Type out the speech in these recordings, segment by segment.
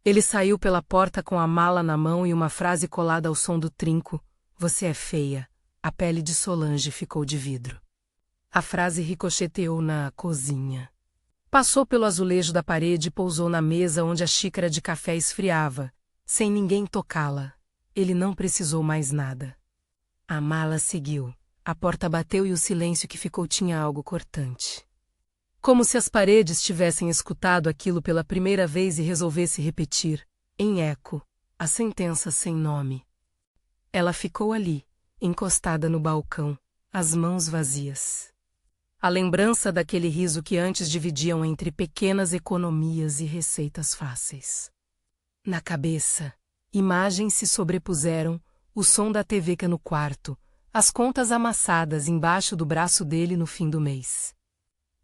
Ele saiu pela porta com a mala na mão e uma frase colada ao som do trinco: "Você é feia." A pele de Solange ficou de vidro. A frase ricocheteou na cozinha. Passou pelo azulejo da parede e pousou na mesa onde a xícara de café esfriava, sem ninguém tocá-la. Ele não precisou mais nada. A mala seguiu. A porta bateu e o silêncio que ficou tinha algo cortante. Como se as paredes tivessem escutado aquilo pela primeira vez e resolvesse repetir, em eco, a sentença sem nome. Ela ficou ali, encostada no balcão, as mãos vazias. A lembrança daquele riso que antes dividiam entre pequenas economias e receitas fáceis. Na cabeça, imagens se sobrepuseram, o som da TV no quarto, as contas amassadas embaixo do braço dele no fim do mês.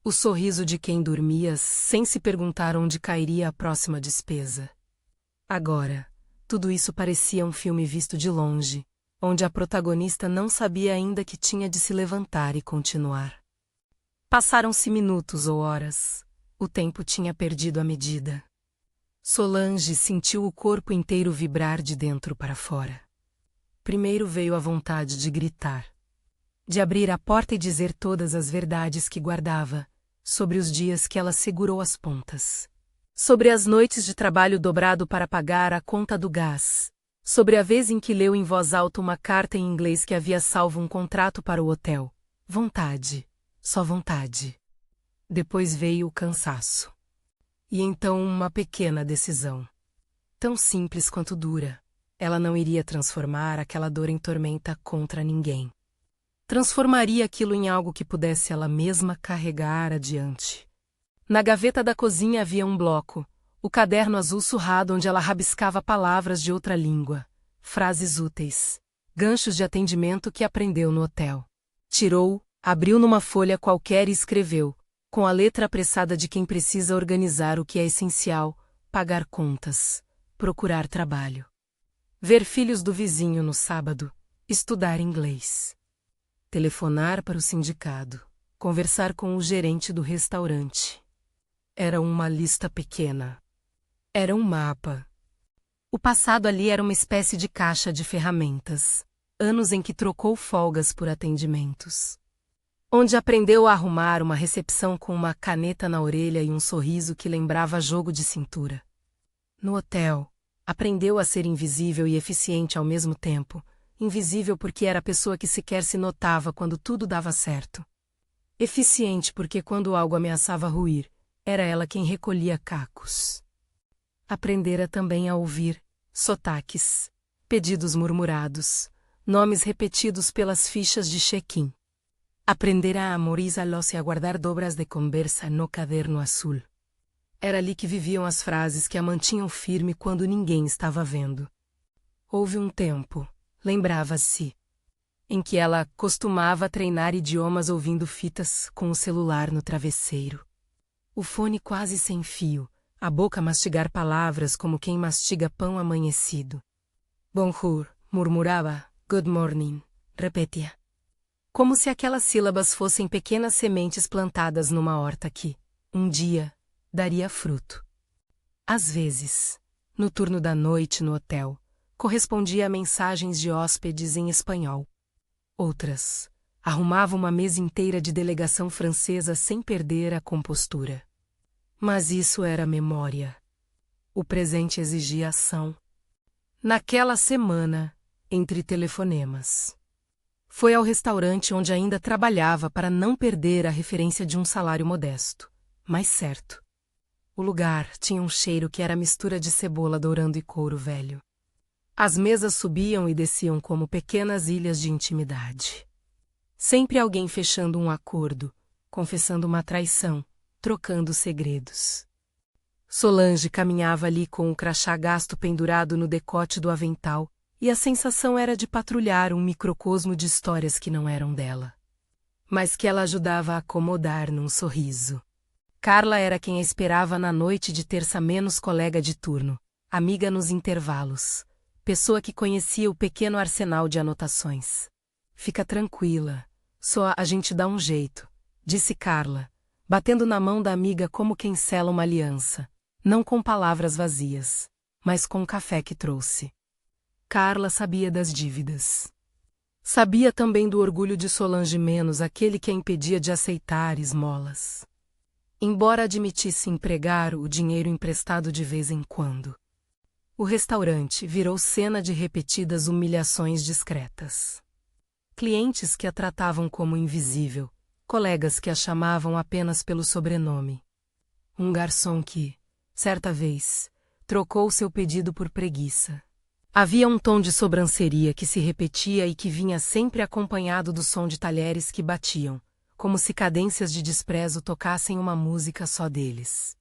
O sorriso de quem dormia sem se perguntar onde cairia a próxima despesa. Agora, tudo isso parecia um filme visto de longe, onde a protagonista não sabia ainda que tinha de se levantar e continuar. Passaram-se minutos ou horas. O tempo tinha perdido a medida. Solange sentiu o corpo inteiro vibrar de dentro para fora. Primeiro veio a vontade de gritar. De abrir a porta e dizer todas as verdades que guardava, sobre os dias que ela segurou as pontas. Sobre as noites de trabalho dobrado para pagar a conta do gás. Sobre a vez em que leu em voz alta uma carta em inglês que havia salvo um contrato para o hotel. Vontade. Só vontade. Depois veio o cansaço. E então uma pequena decisão. Tão simples quanto dura. Ela não iria transformar aquela dor em tormenta contra ninguém. Transformaria aquilo em algo que pudesse ela mesma carregar adiante. Na gaveta da cozinha havia um bloco, o caderno azul surrado onde ela rabiscava palavras de outra língua, frases úteis, ganchos de atendimento que aprendeu no hotel. Tirou, abriu numa folha qualquer e escreveu, com a letra apressada de quem precisa organizar o que é essencial, pagar contas, procurar trabalho. Ver filhos do vizinho no sábado, estudar inglês. Telefonar para o sindicato, conversar com o gerente do restaurante. Era uma lista pequena. Era um mapa. O passado ali era uma espécie de caixa de ferramentas, anos em que trocou folgas por atendimentos. Onde aprendeu a arrumar uma recepção com uma caneta na orelha e um sorriso que lembrava jogo de cintura. No hotel, aprendeu a ser invisível e eficiente ao mesmo tempo, invisível porque era a pessoa que sequer se notava quando tudo dava certo. Eficiente porque quando algo ameaçava ruir, era ela quem recolhia cacos. Aprendera também a ouvir sotaques, pedidos murmurados, nomes repetidos pelas fichas de check-in. Aprendera a memorizá-los e a guardar dobras de conversa no caderno azul. Era ali que viviam as frases que a mantinham firme quando ninguém estava vendo. Houve um tempo, lembrava-se, em que ela costumava treinar idiomas ouvindo fitas com o celular no travesseiro. O fone quase sem fio, a boca mastigar palavras como quem mastiga pão amanhecido. Bonjour, murmurava, good morning, repetia. Como se aquelas sílabas fossem pequenas sementes plantadas numa horta que, um dia, daria fruto. Às vezes, no turno da noite no hotel, correspondia a mensagens de hóspedes em espanhol. Outras, arrumava uma mesa inteira de delegação francesa sem perder a compostura. Mas isso era memória. O presente exigia ação. Naquela semana, entre telefonemas. Foi ao restaurante onde ainda trabalhava para não perder a referência de um salário modesto, mas certo. O lugar tinha um cheiro que era mistura de cebola dourando e couro velho. As mesas subiam e desciam como pequenas ilhas de intimidade. Sempre alguém fechando um acordo, confessando uma traição, trocando segredos. Solange caminhava ali com o crachá gasto pendurado no decote do avental, e a sensação era de patrulhar um microcosmo de histórias que não eram dela, mas que ela ajudava a acomodar num sorriso. Carla era quem a esperava na noite de terça menos colega de turno, amiga nos intervalos, pessoa que conhecia o pequeno arsenal de anotações. Fica tranquila, só a gente dá um jeito, disse Carla, batendo na mão da amiga como quem sela uma aliança, não com palavras vazias, mas com o café que trouxe. Carla sabia das dívidas. Sabia também do orgulho de Solange, menos aquele que a impedia de aceitar esmolas. Embora admitisse empregar o dinheiro emprestado de vez em quando. O restaurante virou cena de repetidas humilhações discretas. Clientes que a tratavam como invisível, colegas que a chamavam apenas pelo sobrenome. Um garçom que, certa vez, trocou seu pedido por preguiça. Havia um tom de sobranceria que se repetia e que vinha sempre acompanhado do som de talheres que batiam, como se cadências de desprezo tocassem uma música só deles.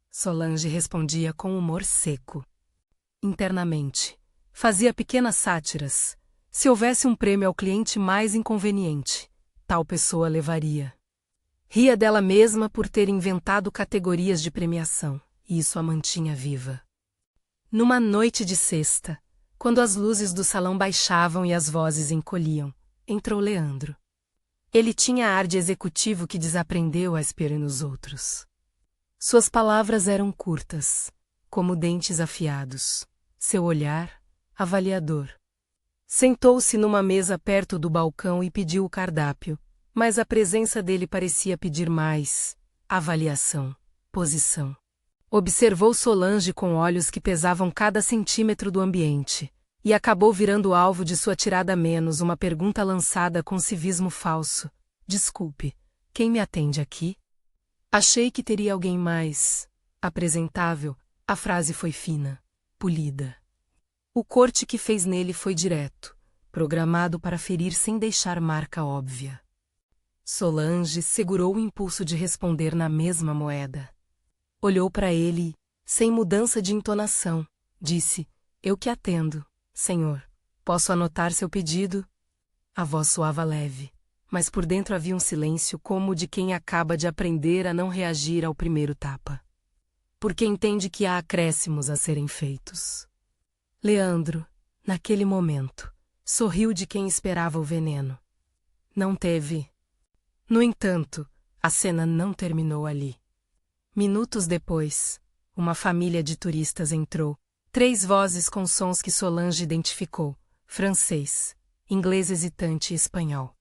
Solange respondia com humor seco. Internamente, fazia pequenas sátiras. Se houvesse um prêmio ao cliente mais inconveniente, tal pessoa levaria. Ria dela mesma por ter inventado categorias de premiação, e isso a mantinha viva. Numa noite de sexta, quando as luzes do salão baixavam e as vozes encolhiam, entrou Leandro. Ele tinha ar de executivo que desaprendeu a esperar nos outros. Suas palavras eram curtas, como dentes afiados. Seu olhar, avaliador. Sentou-se numa mesa perto do balcão e pediu o cardápio, mas a presença dele parecia pedir mais: avaliação, posição. Observou Solange com olhos que pesavam cada centímetro do ambiente, e acabou virando alvo de sua tirada menos uma pergunta lançada com civismo falso. Desculpe, quem me atende aqui? Achei que teria alguém mais apresentável. A frase foi fina, polida. O corte que fez nele foi direto, programado para ferir sem deixar marca óbvia. Solange segurou o impulso de responder na mesma moeda. Olhou para ele e, sem mudança de entonação, disse: "Eu que atendo, senhor. Posso anotar seu pedido?" A voz soava leve, mas por dentro havia um silêncio como o de quem acaba de aprender a não reagir ao primeiro tapa. Porque entende que há acréscimos a serem feitos. Leandro, naquele momento, sorriu de quem esperava o veneno. Não teve. No entanto, a cena não terminou ali. Minutos depois, uma família de turistas entrou, 3 vozes com sons que Solange identificou: francês, inglês hesitante e espanhol.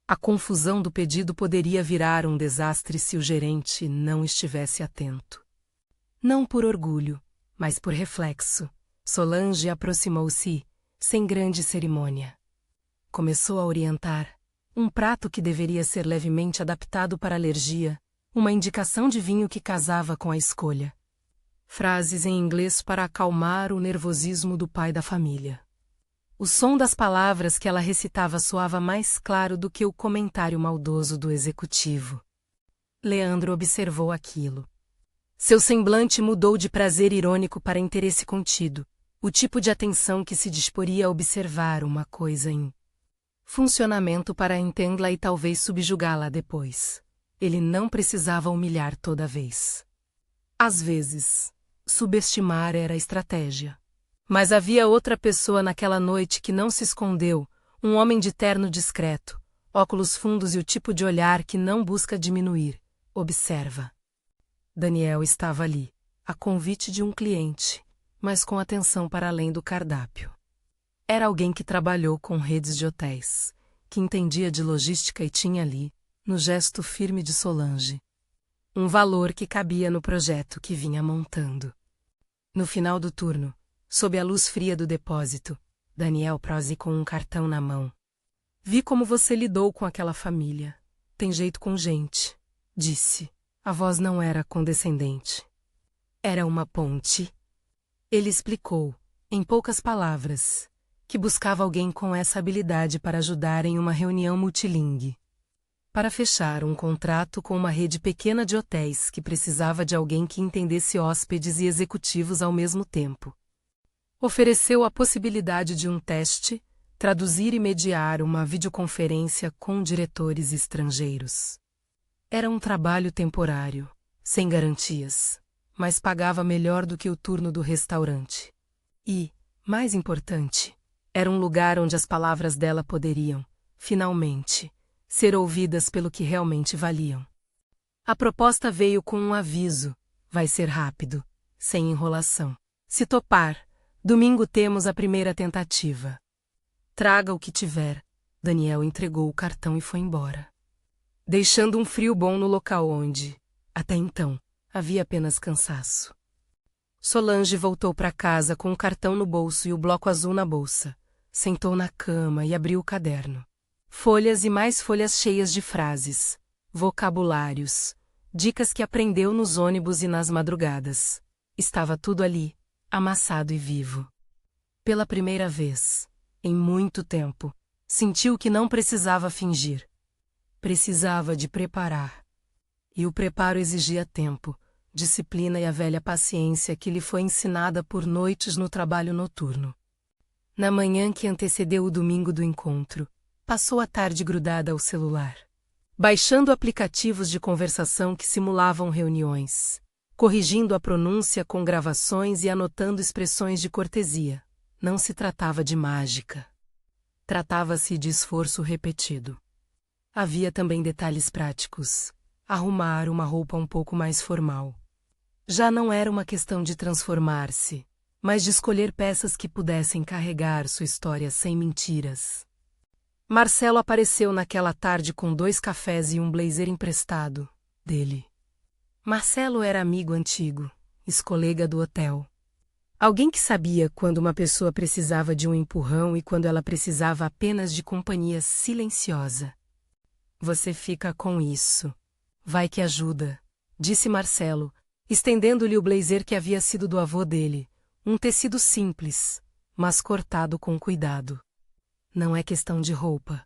A confusão do pedido poderia virar um desastre se o gerente não estivesse atento. Não por orgulho, mas por reflexo, Solange aproximou-se, sem grande cerimônia. Começou a orientar. Um prato que deveria ser levemente adaptado para alergia, uma indicação de vinho que casava com a escolha. Frases em inglês para acalmar o nervosismo do pai da família. O som das palavras que ela recitava soava mais claro do que o comentário maldoso do executivo. Leandro observou aquilo. Seu semblante mudou de prazer irônico para interesse contido, o tipo de atenção que se disporia a observar uma coisa em funcionamento para entendê-la e talvez subjugá-la depois. Ele não precisava humilhar toda vez. Às vezes, subestimar era estratégia. Mas havia outra pessoa naquela noite que não se escondeu, um homem de terno discreto, óculos fundos e o tipo de olhar que não busca diminuir, observa. Daniel estava ali, a convite de um cliente, mas com atenção para além do cardápio. Era alguém que trabalhou com redes de hotéis, que entendia de logística e tinha ali, no gesto firme de Solange, um valor que cabia no projeto que vinha montando. No final do turno, sob a luz fria do depósito, Daniel prose com um cartão na mão. "Vi como você lidou com aquela família. Tem jeito com gente", disse. A voz não era condescendente. Era uma ponte. Ele explicou, em poucas palavras, que buscava alguém com essa habilidade para ajudar em uma reunião multilingue. Para fechar um contrato com uma rede pequena de hotéis que precisava de alguém que entendesse hóspedes e executivos ao mesmo tempo. Ofereceu a possibilidade de um teste, traduzir e mediar uma videoconferência com diretores estrangeiros. Era um trabalho temporário, sem garantias, mas pagava melhor do que o turno do restaurante. E, mais importante, era um lugar onde as palavras dela poderiam, finalmente, ser ouvidas pelo que realmente valiam. A proposta veio com um aviso: vai ser rápido, sem enrolação. Se topar, domingo temos a primeira tentativa. Traga o que tiver. Daniel entregou o cartão e foi embora, deixando um frio bom no local onde, até então, havia apenas cansaço. Solange voltou para casa com o cartão no bolso e o bloco azul na bolsa. Sentou na cama e abriu o caderno. Folhas e mais folhas cheias de frases, vocabulários, dicas que aprendeu nos ônibus e nas madrugadas. Estava tudo ali, amassado e vivo. Pela primeira vez, em muito tempo, sentiu que não precisava fingir. Precisava de preparar. E o preparo exigia tempo, disciplina e a velha paciência que lhe foi ensinada por noites no trabalho noturno. Na manhã que antecedeu o domingo do encontro, passou a tarde grudada ao celular, baixando aplicativos de conversação que simulavam reuniões, corrigindo a pronúncia com gravações e anotando expressões de cortesia. Não se tratava de mágica. Tratava-se de esforço repetido. Havia também detalhes práticos. Arrumar uma roupa um pouco mais formal. Já não era uma questão de transformar-se, mas de escolher peças que pudessem carregar sua história sem mentiras. Marcelo apareceu naquela tarde com 2 cafés e um blazer emprestado dele. Marcelo era amigo antigo, ex-colega do hotel. Alguém que sabia quando uma pessoa precisava de um empurrão e quando ela precisava apenas de companhia silenciosa. Você fica com isso. Vai que ajuda, disse Marcelo, estendendo-lhe o blazer que havia sido do avô dele, um tecido simples, mas cortado com cuidado. Não é questão de roupa.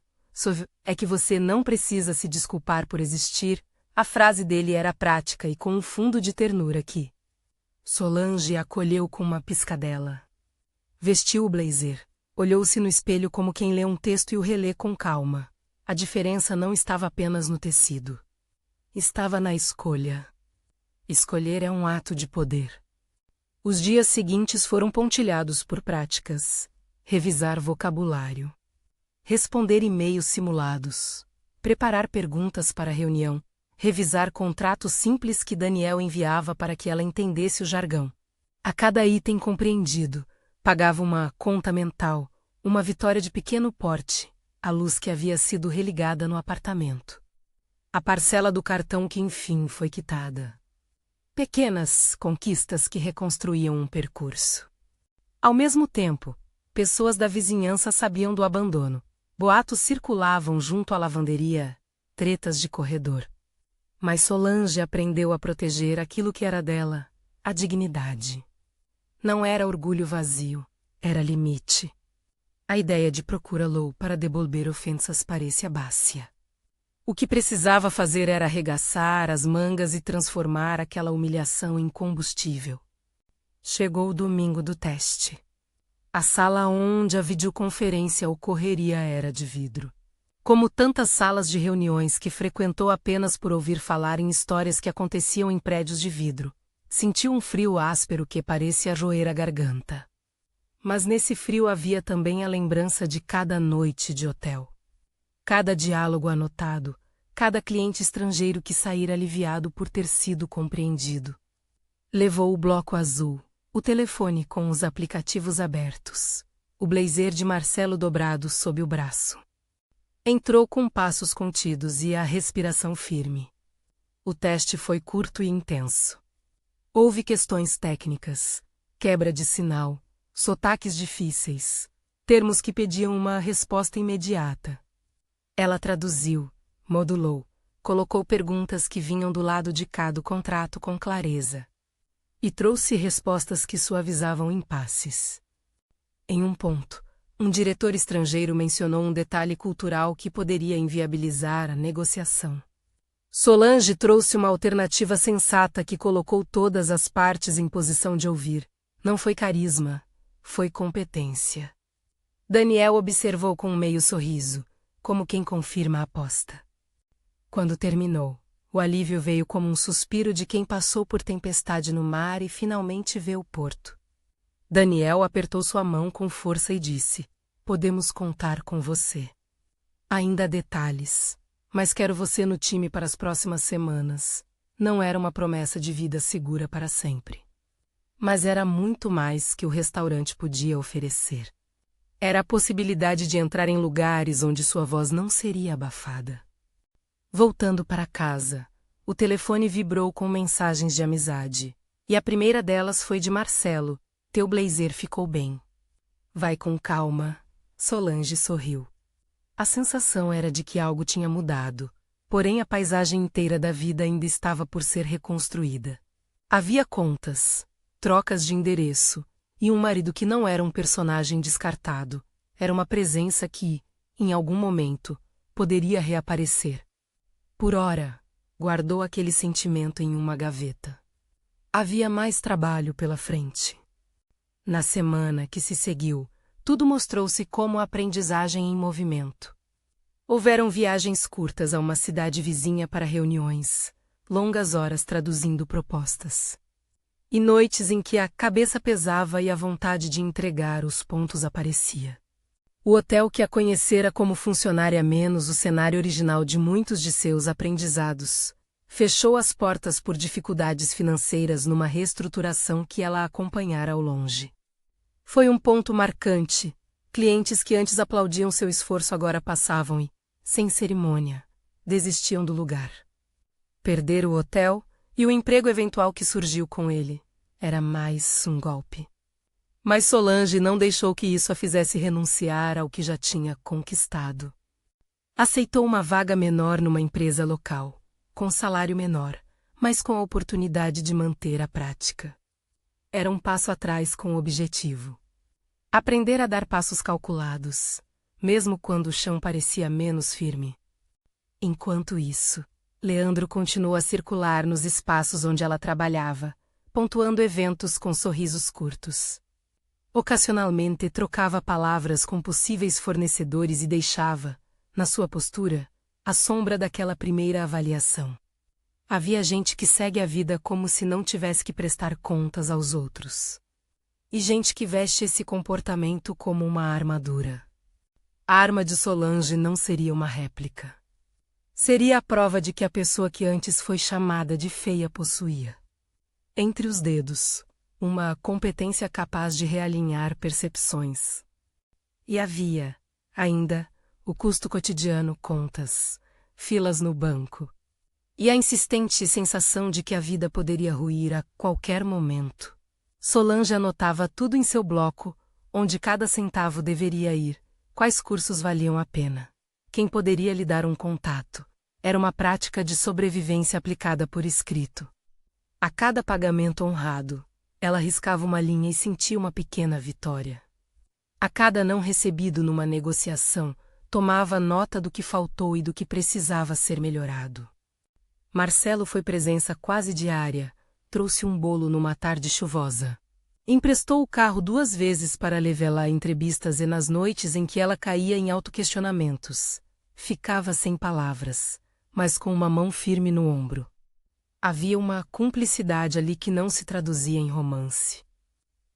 É que você não precisa se desculpar por existir. A frase dele era prática e com um fundo de ternura que Solange acolheu com uma piscadela. Vestiu o blazer, olhou-se no espelho como quem lê um texto e o relê com calma. A diferença não estava apenas no tecido. Estava na escolha. Escolher é um ato de poder. Os dias seguintes foram pontilhados por práticas. Revisar vocabulário. Responder e-mails simulados. Preparar perguntas para a reunião. Revisar contratos simples que Daniel enviava para que ela entendesse o jargão. A cada item compreendido, pagava uma conta mental, uma vitória de pequeno porte, a luz que havia sido religada no apartamento. A parcela do cartão que enfim foi quitada. Pequenas conquistas que reconstruíam um percurso. Ao mesmo tempo, pessoas da vizinhança sabiam do abandono. Boatos circulavam junto à lavanderia, tretas de corredor. Mas Solange aprendeu a proteger aquilo que era dela, a dignidade. Não era orgulho vazio, era limite. A ideia de procura-lo para devolver ofensas parecia bácia. O que precisava fazer era arregaçar as mangas e transformar aquela humilhação em combustível. Chegou o domingo do teste. A sala onde a videoconferência ocorreria era de vidro. Como tantas salas de reuniões que frequentou apenas por ouvir falar em histórias que aconteciam em prédios de vidro, sentiu um frio áspero que parecia roer a garganta. Mas nesse frio havia também a lembrança de cada noite de hotel. Cada diálogo anotado, cada cliente estrangeiro que saíra aliviado por ter sido compreendido. Levou o bloco azul, o telefone com os aplicativos abertos, o blazer de Marcelo dobrado sob o braço. Entrou com passos contidos e a respiração firme. O teste foi curto e intenso. Houve questões técnicas, quebra de sinal, sotaques difíceis, termos que pediam uma resposta imediata. Ela traduziu, modulou, colocou perguntas que vinham do lado de cá do contrato com clareza. E trouxe respostas que suavizavam impasses. Em um ponto, um diretor estrangeiro mencionou um detalhe cultural que poderia inviabilizar a negociação. Solange trouxe uma alternativa sensata que colocou todas as partes em posição de ouvir. Não foi carisma, foi competência. Daniel observou com um meio sorriso, como quem confirma a aposta. Quando terminou, o alívio veio como um suspiro de quem passou por tempestade no mar e finalmente vê o porto. Daniel apertou sua mão com força e disse: "Podemos contar com você. Ainda há detalhes, mas quero você no time para as próximas semanas." Não era uma promessa de vida segura para sempre. Mas era muito mais que o restaurante podia oferecer. Era a possibilidade de entrar em lugares onde sua voz não seria abafada. Voltando para casa, o telefone vibrou com mensagens de amizade, e a primeira delas foi de Marcelo: "Teu blazer ficou bem." "Vai com calma." Solange sorriu. A sensação era de que algo tinha mudado, porém a paisagem inteira da vida ainda estava por ser reconstruída. Havia contas, trocas de endereço, e um marido que não era um personagem descartado, era uma presença que, em algum momento, poderia reaparecer. Por ora, guardou aquele sentimento em uma gaveta. Havia mais trabalho pela frente. Na semana que se seguiu, tudo mostrou-se como aprendizagem em movimento. Houveram viagens curtas a uma cidade vizinha para reuniões, longas horas traduzindo propostas. E noites em que a cabeça pesava e a vontade de entregar os pontos aparecia. O hotel que a conhecera como funcionária menos o cenário original de muitos de seus aprendizados, fechou as portas por dificuldades financeiras numa reestruturação que ela acompanhara ao longe. Foi um ponto marcante. Clientes que antes aplaudiam seu esforço agora passavam e, sem cerimônia, desistiam do lugar. Perder o hotel e o emprego eventual que surgiu com ele era mais um golpe. Mas Solange não deixou que isso a fizesse renunciar ao que já tinha conquistado. Aceitou uma vaga menor numa empresa local, com salário menor, mas com a oportunidade de manter a prática. Era um passo atrás com o objetivo. Aprender a dar passos calculados, mesmo quando o chão parecia menos firme. Enquanto isso, Leandro continuou a circular nos espaços onde ela trabalhava, pontuando eventos com sorrisos curtos. Ocasionalmente trocava palavras com possíveis fornecedores e deixava, na sua postura, a sombra daquela primeira avaliação. Havia gente que segue a vida como se não tivesse que prestar contas aos outros. E gente que veste esse comportamento como uma armadura. A arma de Solange não seria uma réplica. Seria a prova de que a pessoa que antes foi chamada de feia possuía, entre os dedos, uma competência capaz de realinhar percepções. E havia, ainda, o custo cotidiano, contas, filas no banco, e a insistente sensação de que a vida poderia ruir a qualquer momento. Solange anotava tudo em seu bloco, onde cada centavo deveria ir, quais cursos valiam a pena, quem poderia lhe dar um contato. Era uma prática de sobrevivência aplicada por escrito. A cada pagamento honrado, ela riscava uma linha e sentia uma pequena vitória. A cada não recebido numa negociação, tomava nota do que faltou e do que precisava ser melhorado. Marcelo foi presença quase diária, trouxe um bolo numa tarde chuvosa. Emprestou o carro 2 vezes para levá-la a entrevistas e nas noites em que ela caía em autoquestionamentos. Ficava sem palavras, mas com uma mão firme no ombro. Havia uma cumplicidade ali que não se traduzia em romance.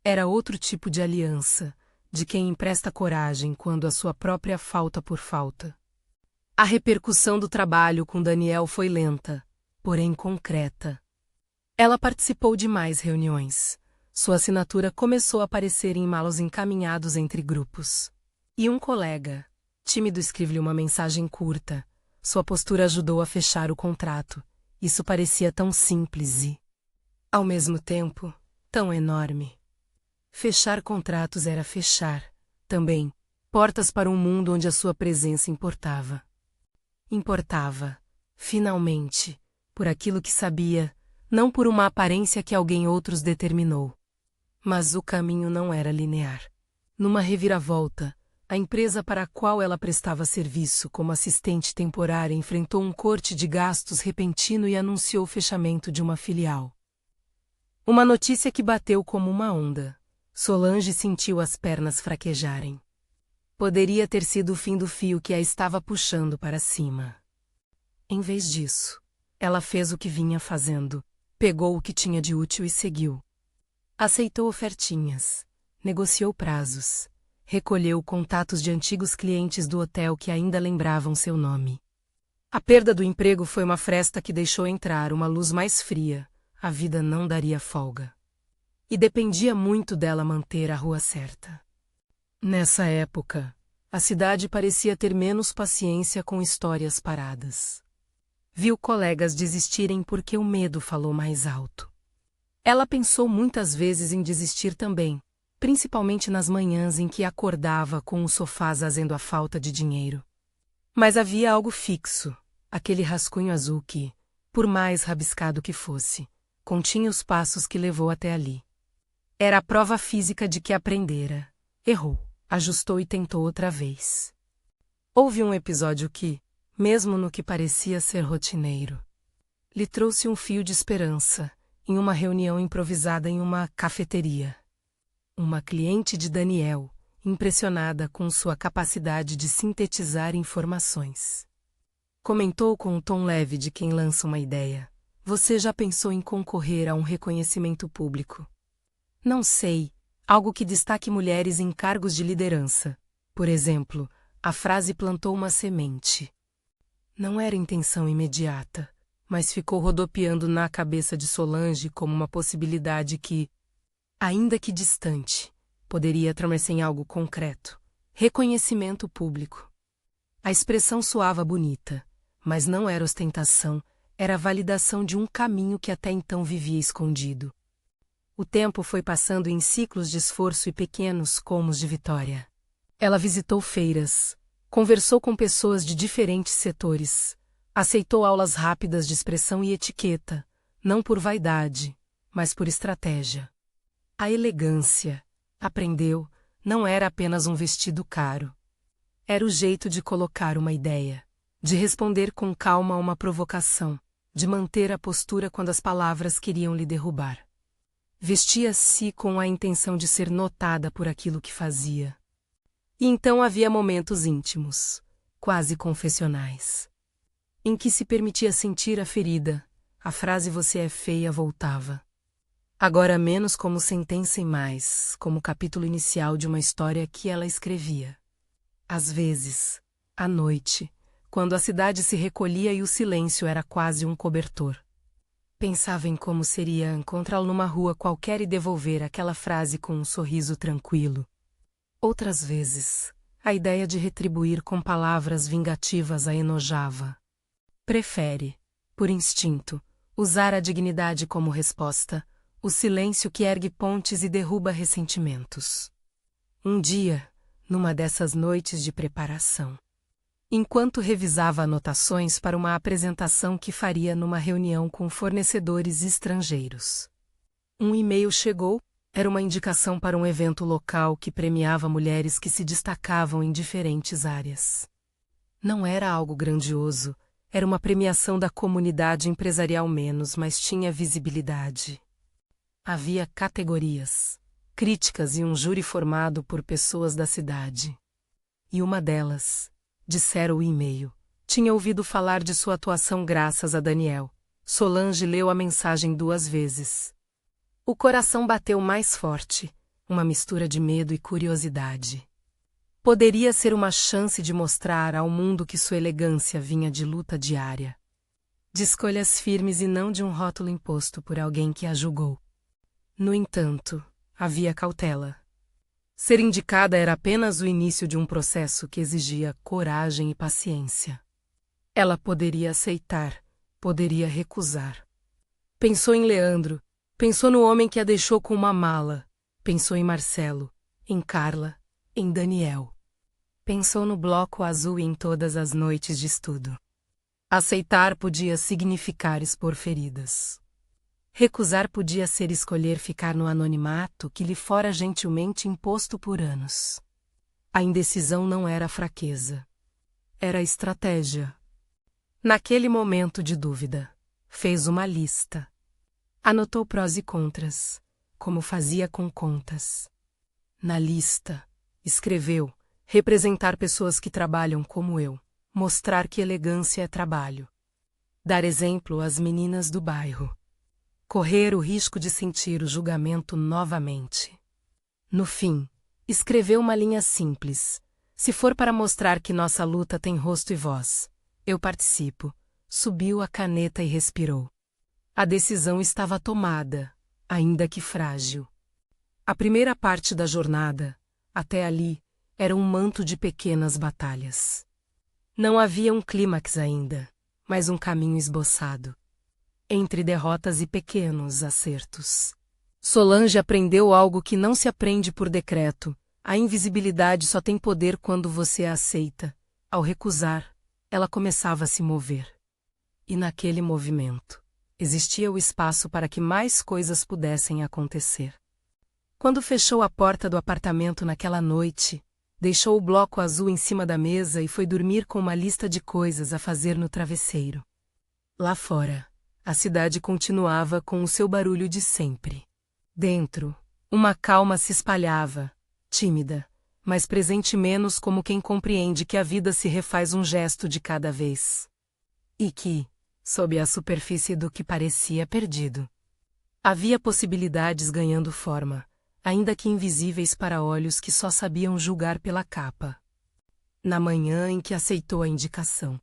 Era outro tipo de aliança, de quem empresta coragem quando a sua própria falta por falta. A repercussão do trabalho com Daniel foi lenta, porém concreta. Ela participou de mais reuniões. Sua assinatura começou a aparecer em e-mails encaminhados entre grupos. E um colega, tímido, escreveu-lhe uma mensagem curta. Sua postura ajudou a fechar o contrato. Isso parecia tão simples e, ao mesmo tempo, tão enorme. Fechar contratos era fechar, também, portas para um mundo onde a sua presença importava. Importava, finalmente, por aquilo que sabia, não por uma aparência que alguém outros determinou. Mas o caminho não era linear. Numa reviravolta, a empresa para a qual ela prestava serviço como assistente temporária enfrentou um corte de gastos repentino e anunciou o fechamento de uma filial. Uma notícia que bateu como uma onda. Solange sentiu as pernas fraquejarem. Poderia ter sido o fim do fio que a estava puxando para cima. Em vez disso, ela fez o que vinha fazendo, pegou o que tinha de útil e seguiu. Aceitou ofertinhas, negociou prazos, recolheu contatos de antigos clientes do hotel que ainda lembravam seu nome. A perda do emprego foi uma fresta que deixou entrar uma luz mais fria. A vida não daria folga. e dependia muito dela manter a rua certa. Nessa época, a cidade parecia ter menos paciência com histórias paradas. Viu colegas desistirem porque o medo falou mais alto. Ela pensou muitas vezes em desistir também, principalmente nas manhãs em que acordava com o sofá fazendo a falta de dinheiro. Mas havia algo fixo, aquele rascunho azul que, por mais rabiscado que fosse, continha os passos que levou até ali. Era a prova física de que aprendera. Errou, ajustou e tentou outra vez. Houve um episódio que, mesmo no que parecia ser rotineiro, lhe trouxe um fio de esperança, em uma reunião improvisada em uma cafeteria. Uma cliente de Daniel, impressionada com sua capacidade de sintetizar informações, comentou com um tom leve de quem lança uma ideia: "Você já pensou em concorrer a um reconhecimento público? Não sei, algo que destaque mulheres em cargos de liderança. Por exemplo, a frase plantou uma semente." Não era intenção imediata, mas ficou rodopiando na cabeça de Solange como uma possibilidade que, ainda que distante, poderia transformar-se em algo concreto: reconhecimento público. A expressão soava bonita, mas não era ostentação, era a validação de um caminho que até então vivia escondido. O tempo foi passando em ciclos de esforço e pequenos comos de vitória. Ela visitou feiras, conversou com pessoas de diferentes setores, aceitou aulas rápidas de expressão e etiqueta, não por vaidade, mas por estratégia. A elegância, aprendeu, não era apenas um vestido caro. Era o jeito de colocar uma ideia, de responder com calma a uma provocação, de manter a postura quando as palavras queriam lhe derrubar. Vestia-se com a intenção de ser notada por aquilo que fazia. E então havia momentos íntimos, quase confessionais, em que se permitia sentir a ferida. A frase "você é feia" voltava. Agora menos como sentença e mais como capítulo inicial de uma história que ela escrevia. Às vezes, à noite, quando a cidade se recolhia e o silêncio era quase um cobertor, pensava em como seria encontrá-lo numa rua qualquer e devolver aquela frase com um sorriso tranquilo. Outras vezes, a ideia de retribuir com palavras vingativas a enojava. Prefere, por instinto, usar a dignidade como resposta, o silêncio que ergue pontes e derruba ressentimentos. Um dia, numa dessas noites de preparação, enquanto revisava anotações para uma apresentação que faria numa reunião com fornecedores estrangeiros, um e-mail chegou. Era uma indicação para um evento local que premiava mulheres que se destacavam em diferentes áreas. Não era algo grandioso, era uma premiação da comunidade empresarial menos, mas tinha visibilidade. Havia categorias, críticas e um júri formado por pessoas da cidade. E uma delas, dissera o e-mail, tinha ouvido falar de sua atuação graças a Daniel. Solange leu a mensagem 2 vezes. O coração bateu mais forte, uma mistura de medo e curiosidade. Poderia ser uma chance de mostrar ao mundo que sua elegância vinha de luta diária, de escolhas firmes e não de um rótulo imposto por alguém que a julgou. No entanto, havia cautela. Ser indicada era apenas o início de um processo que exigia coragem e paciência. Ela poderia aceitar, poderia recusar. Pensou em Leandro, pensou no homem que a deixou com uma mala, pensou em Marcelo, em Carla, em Daniel. Pensou no bloco azul e em todas as noites de estudo. Aceitar podia significar expor feridas. Recusar podia ser escolher ficar no anonimato que lhe fora gentilmente imposto por anos. A indecisão não era fraqueza. Era estratégia. Naquele momento de dúvida, fez uma lista. Anotou prós e contras, como fazia com contas. Na lista, escreveu: representar pessoas que trabalham como eu, mostrar que elegância é trabalho. Dar exemplo às meninas do bairro. Correr o risco de sentir o julgamento novamente. No fim, escreveu uma linha simples: se for para mostrar que nossa luta tem rosto e voz, eu participo. Subiu a caneta e respirou. A decisão estava tomada, ainda que frágil. A primeira parte da jornada, até ali, era um manto de pequenas batalhas. Não havia um clímax ainda, mas um caminho esboçado, entre derrotas e pequenos acertos. Solange aprendeu algo que não se aprende por decreto. A invisibilidade só tem poder quando você a aceita. Ao recusar, ela começava a se mover. E naquele movimento, existia o espaço para que mais coisas pudessem acontecer. Quando fechou a porta do apartamento naquela noite, deixou o bloco azul em cima da mesa e foi dormir com uma lista de coisas a fazer no travesseiro. Lá fora, a cidade continuava com o seu barulho de sempre. Dentro, uma calma se espalhava, tímida, mas presente menos como quem compreende que a vida se refaz um gesto de cada vez. E que, sob a superfície do que parecia perdido, havia possibilidades ganhando forma, ainda que invisíveis para olhos que só sabiam julgar pela capa. Na manhã em que aceitou a indicação,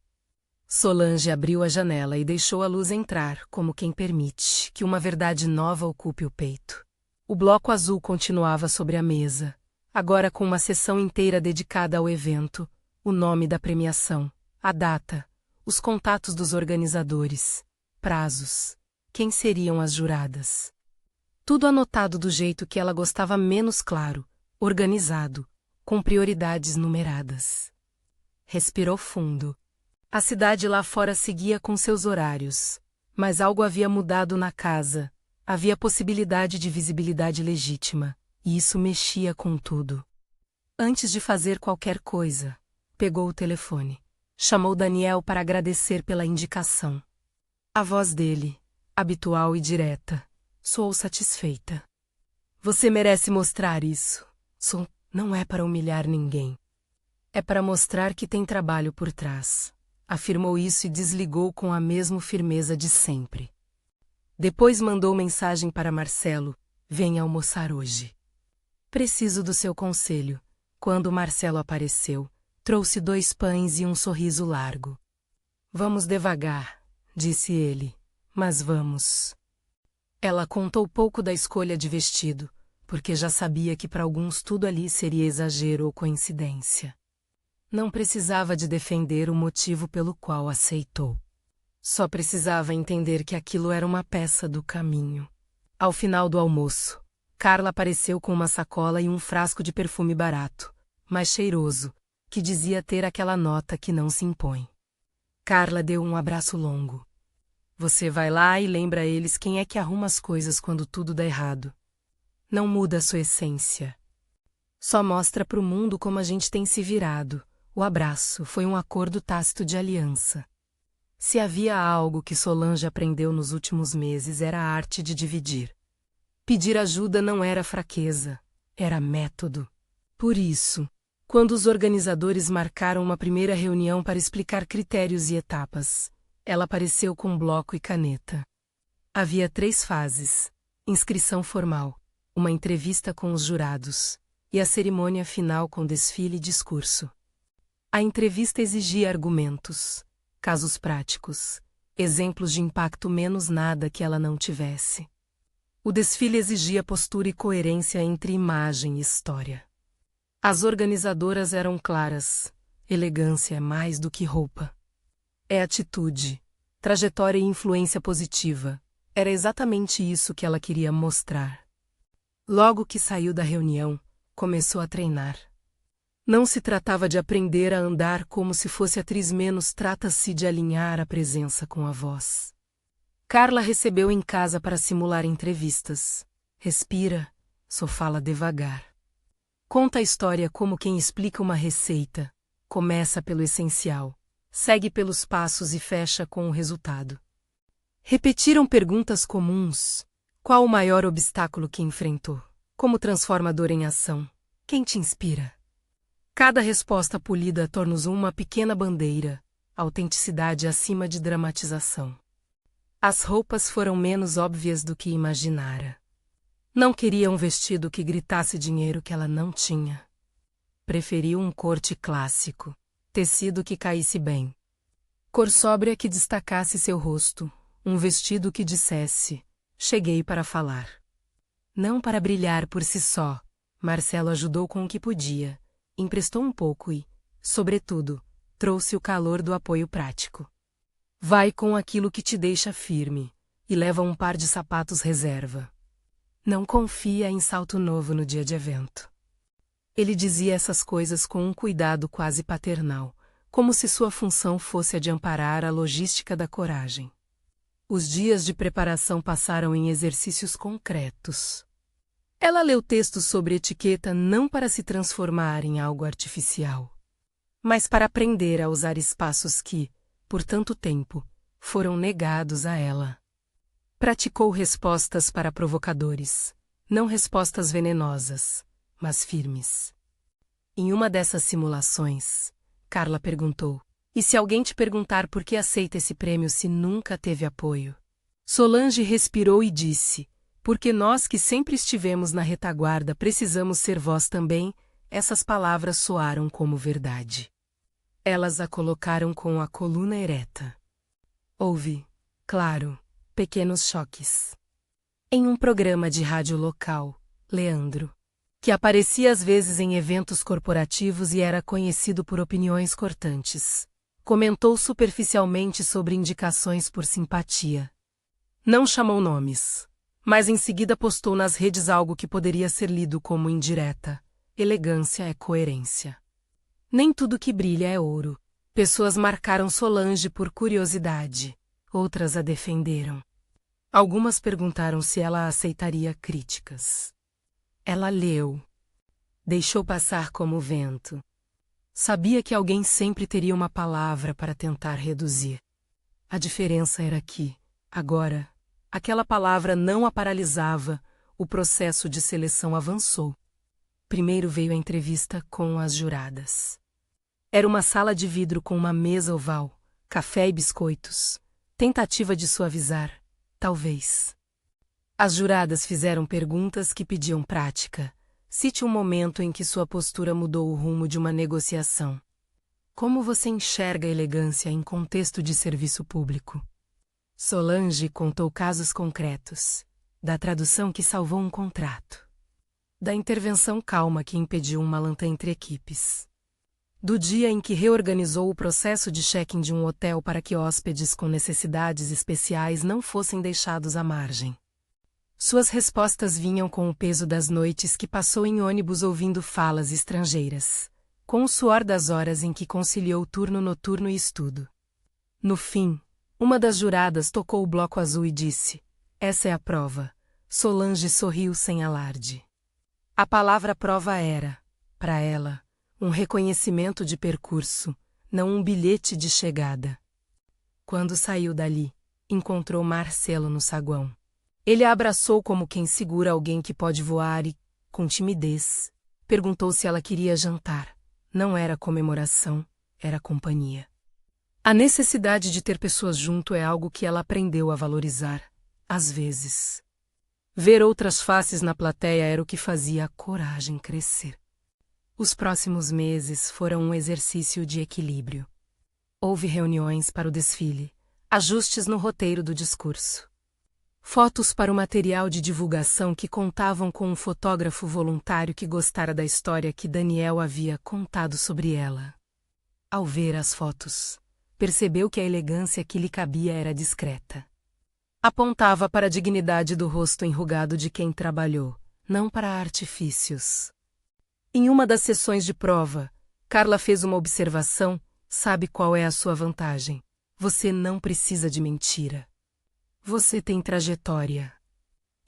Solange abriu a janela e deixou a luz entrar, como quem permite que uma verdade nova ocupe o peito. O bloco azul continuava sobre a mesa, agora com uma sessão inteira dedicada ao evento, o nome da premiação, a data, os contatos dos organizadores, prazos, quem seriam as juradas. Tudo anotado do jeito que ela gostava, menos claro, organizado, com prioridades numeradas. Respirou fundo. A cidade lá fora seguia com seus horários, mas algo havia mudado na casa. Havia possibilidade de visibilidade legítima, e isso mexia com tudo. Antes de fazer qualquer coisa, pegou o telefone. Chamou Daniel para agradecer pela indicação. A voz dele, habitual e direta, soou satisfeita. Você merece mostrar isso. Não é para humilhar ninguém. É para mostrar que tem trabalho por trás. Afirmou isso e desligou com a mesma firmeza de sempre. Depois mandou mensagem para Marcelo: venha almoçar hoje. Preciso do seu conselho. Quando Marcelo apareceu, trouxe 2 pães e um sorriso largo. Vamos devagar, disse ele, mas vamos. Ela contou pouco da escolha de vestido, porque já sabia que para alguns tudo ali seria exagero ou coincidência. Não precisava de defender o motivo pelo qual aceitou. Só precisava entender que aquilo era uma peça do caminho. Ao final do almoço, Carla apareceu com uma sacola e um frasco de perfume barato, mas cheiroso, que dizia ter aquela nota que não se impõe. Carla deu um abraço longo. Você vai lá e lembra a eles quem é que arruma as coisas quando tudo dá errado. Não muda a sua essência. Só mostra para o mundo como a gente tem se virado. O abraço foi um acordo tácito de aliança. Se havia algo que Solange aprendeu nos últimos meses, era a arte de dividir. Pedir ajuda não era fraqueza, era método. Por isso, quando os organizadores marcaram uma primeira reunião para explicar critérios e etapas, ela apareceu com bloco e caneta. Havia 3 fases: inscrição formal, uma entrevista com os jurados, e a cerimônia final com desfile e discurso. A entrevista exigia argumentos, casos práticos, exemplos de impacto, menos nada que ela não tivesse. O desfile exigia postura e coerência entre imagem e história. As organizadoras eram claras: elegância é mais do que roupa. É atitude, trajetória e influência positiva. Era exatamente isso que ela queria mostrar. Logo que saiu da reunião, começou a treinar. Não se tratava de aprender a andar como se fosse atriz, menos trata-se de alinhar a presença com a voz. Carla recebeu em casa para simular entrevistas. Respira, só fala devagar. Conta a história como quem explica uma receita. Começa pelo essencial, segue pelos passos e fecha com o resultado. Repetiram perguntas comuns. Qual o maior obstáculo que enfrentou? Como transforma a dor em ação? Quem te inspira? Cada resposta polida torna-os uma pequena bandeira, autenticidade acima de dramatização. As roupas foram menos óbvias do que imaginara. Não queria um vestido que gritasse dinheiro que ela não tinha. Preferiu um corte clássico, tecido que caísse bem. Cor sóbria que destacasse seu rosto, um vestido que dissesse: cheguei para falar. Não para brilhar por si só. Marcelo ajudou com o que podia, emprestou um pouco e, sobretudo, trouxe o calor do apoio prático. Vai com aquilo que te deixa firme e leva um par de sapatos reserva. Não confia em salto novo no dia de evento. Ele dizia essas coisas com um cuidado quase paternal, como se sua função fosse a de amparar a logística da coragem. Os dias de preparação passaram em exercícios concretos. Ela leu textos sobre etiqueta não para se transformar em algo artificial, mas para aprender a usar espaços que, por tanto tempo, foram negados a ela. Praticou respostas para provocadores, não respostas venenosas, mas firmes. Em uma dessas simulações, Carla perguntou: "E se alguém te perguntar por que aceita esse prêmio se nunca teve apoio?" Solange respirou e disse: "Porque nós que sempre estivemos na retaguarda precisamos ser voz também." Essas palavras soaram como verdade. Elas a colocaram com a coluna ereta. Houve, claro, pequenos choques. Em um programa de rádio local, Leandro, que aparecia às vezes em eventos corporativos e era conhecido por opiniões cortantes, comentou superficialmente sobre indicações por simpatia. Não chamou nomes, mas em seguida postou nas redes algo que poderia ser lido como indireta: elegância é coerência. Nem tudo que brilha é ouro. Pessoas marcaram Solange por curiosidade, outras a defenderam. Algumas perguntaram se ela aceitaria críticas. Ela leu. Deixou passar como vento. Sabia que alguém sempre teria uma palavra para tentar reduzir. A diferença era que, agora, aquela palavra não a paralisava, o processo de seleção avançou. Primeiro veio a entrevista com as juradas. Era uma sala de vidro com uma mesa oval, café e biscoitos. Tentativa de suavizar, talvez. As juradas fizeram perguntas que pediam prática. Cite um momento em que sua postura mudou o rumo de uma negociação. Como você enxerga a elegância em contexto de serviço público? Solange contou casos concretos, da tradução que salvou um contrato, da intervenção calma que impediu uma malanta entre equipes, do dia em que reorganizou o processo de check-in de um hotel para que hóspedes com necessidades especiais não fossem deixados à margem. Suas respostas vinham com o peso das noites que passou em ônibus ouvindo falas estrangeiras, com o suor das horas em que conciliou turno noturno e estudo. No fim, uma das juradas tocou o bloco azul e disse: "Essa é a prova." Solange sorriu sem alarde. A palavra prova era, para ela, um reconhecimento de percurso, não um bilhete de chegada. Quando saiu dali, encontrou Marcelo no saguão. Ele a abraçou como quem segura alguém que pode voar e, com timidez, perguntou se ela queria jantar. Não era comemoração, era companhia. A necessidade de ter pessoas junto é algo que ela aprendeu a valorizar, às vezes. Ver outras faces na plateia era o que fazia a coragem crescer. Os próximos meses foram um exercício de equilíbrio. Houve reuniões para o desfile, ajustes no roteiro do discurso. Fotos para o material de divulgação que contavam com um fotógrafo voluntário que gostara da história que Daniel havia contado sobre ela. Ao ver as fotos, percebeu que a elegância que lhe cabia era discreta. Apontava para a dignidade do rosto enrugado de quem trabalhou, não para artifícios. Em uma das sessões de prova, Carla fez uma observação. Sabe qual é a sua vantagem? Você não precisa de mentira. Você tem trajetória.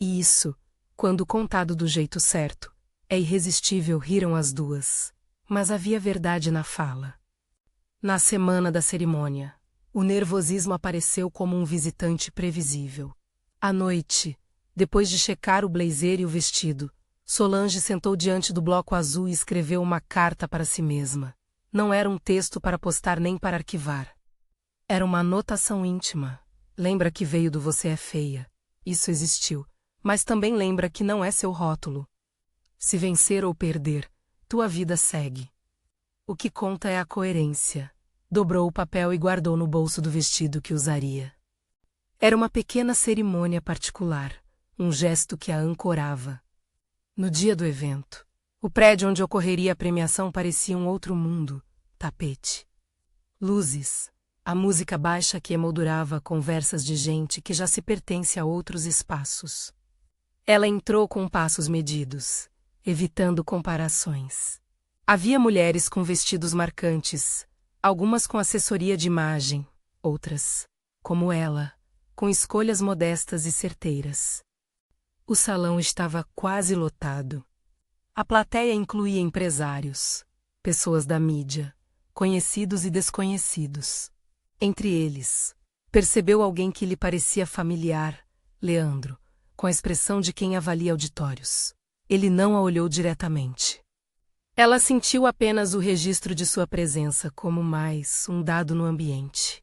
E isso, quando contado do jeito certo, é irresistível. Riram as duas, mas havia verdade na fala. Na semana da cerimônia, o nervosismo apareceu como um visitante previsível. À noite, depois de checar o blazer e o vestido, Solange sentou diante do bloco azul e escreveu uma carta para si mesma. Não era um texto para postar nem para arquivar. Era uma anotação íntima. Lembra que veio do "você é feia." Isso existiu, mas também lembra que não é seu rótulo. Se vencer ou perder, tua vida segue. O que conta é a coerência. Dobrou o papel e guardou no bolso do vestido que usaria. Era uma pequena cerimônia particular, um gesto que a ancorava. No dia do evento, o prédio onde ocorreria a premiação parecia um outro mundo, tapete. Luzes, a música baixa que emoldurava conversas de gente que já se pertence a outros espaços. Ela entrou com passos medidos, evitando comparações. Havia mulheres com vestidos marcantes, algumas com assessoria de imagem, outras, como ela, com escolhas modestas e certeiras. O salão estava quase lotado. A plateia incluía empresários, pessoas da mídia, conhecidos e desconhecidos. Entre eles, percebeu alguém que lhe parecia familiar, Leandro, com a expressão de quem avalia auditórios. Ele não a olhou diretamente. Ela sentiu apenas o registro de sua presença como mais um dado no ambiente.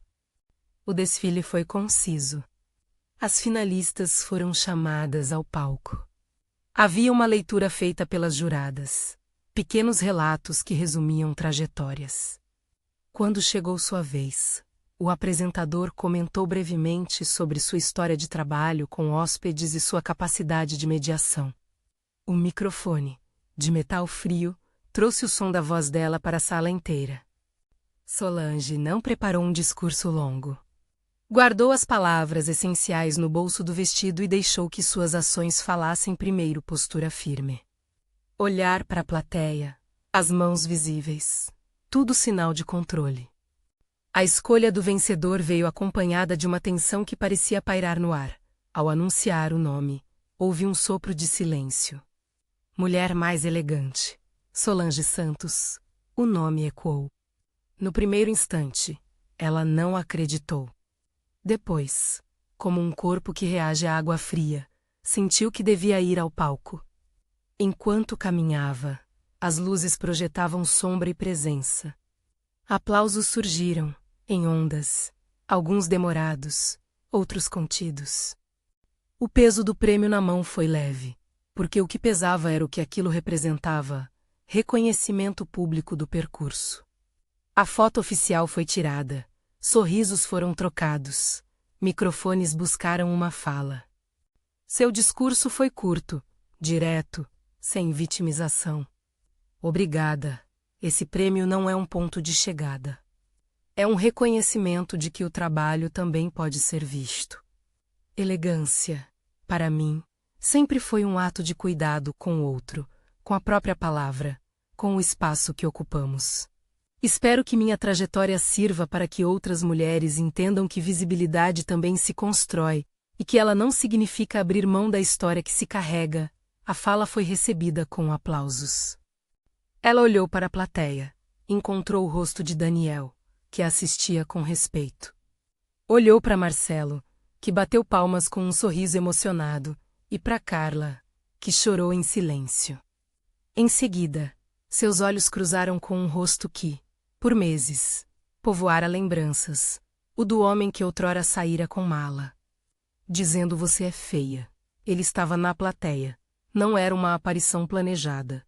O desfile foi conciso. As finalistas foram chamadas ao palco. Havia uma leitura feita pelas juradas, pequenos relatos que resumiam trajetórias. Quando chegou sua vez, o apresentador comentou brevemente sobre sua história de trabalho com hóspedes e sua capacidade de mediação. O microfone, de metal frio, trouxe o som da voz dela para a sala inteira. Solange não preparou um discurso longo. Guardou as palavras essenciais no bolso do vestido e deixou que suas ações falassem primeiro, postura firme. Olhar para a plateia, as mãos visíveis, tudo sinal de controle. A escolha do vencedor veio acompanhada de uma tensão que parecia pairar no ar. Ao anunciar o nome, houve um sopro de silêncio. Mulher mais elegante, Solange Santos, o nome ecoou. No primeiro instante, ela não acreditou. Depois, como um corpo que reage à água fria, sentiu que devia ir ao palco. Enquanto caminhava, as luzes projetavam sombra e presença. Aplausos surgiram, em ondas, alguns demorados, outros contidos. O peso do prêmio na mão foi leve, porque o que pesava era o que aquilo representava, reconhecimento público do percurso. A foto oficial foi tirada, sorrisos foram trocados, microfones buscaram uma fala. Seu discurso foi curto, direto, sem vitimização. Obrigada, esse prêmio não é um ponto de chegada. É um reconhecimento de que o trabalho também pode ser visto. Elegância, para mim, sempre foi um ato de cuidado com o outro, com a própria palavra, com o espaço que ocupamos. Espero que minha trajetória sirva para que outras mulheres entendam que visibilidade também se constrói e que ela não significa abrir mão da história que se carrega. A fala foi recebida com aplausos. Ela olhou para a plateia, encontrou o rosto de Daniel, que a assistia com respeito. Olhou para Marcelo, que bateu palmas com um sorriso emocionado, e para Carla, que chorou em silêncio. Em seguida, seus olhos cruzaram com um rosto que, por meses, povoara lembranças, o do homem que outrora saíra com mala. Dizendo você é feia. Ele estava na plateia. Não era uma aparição planejada.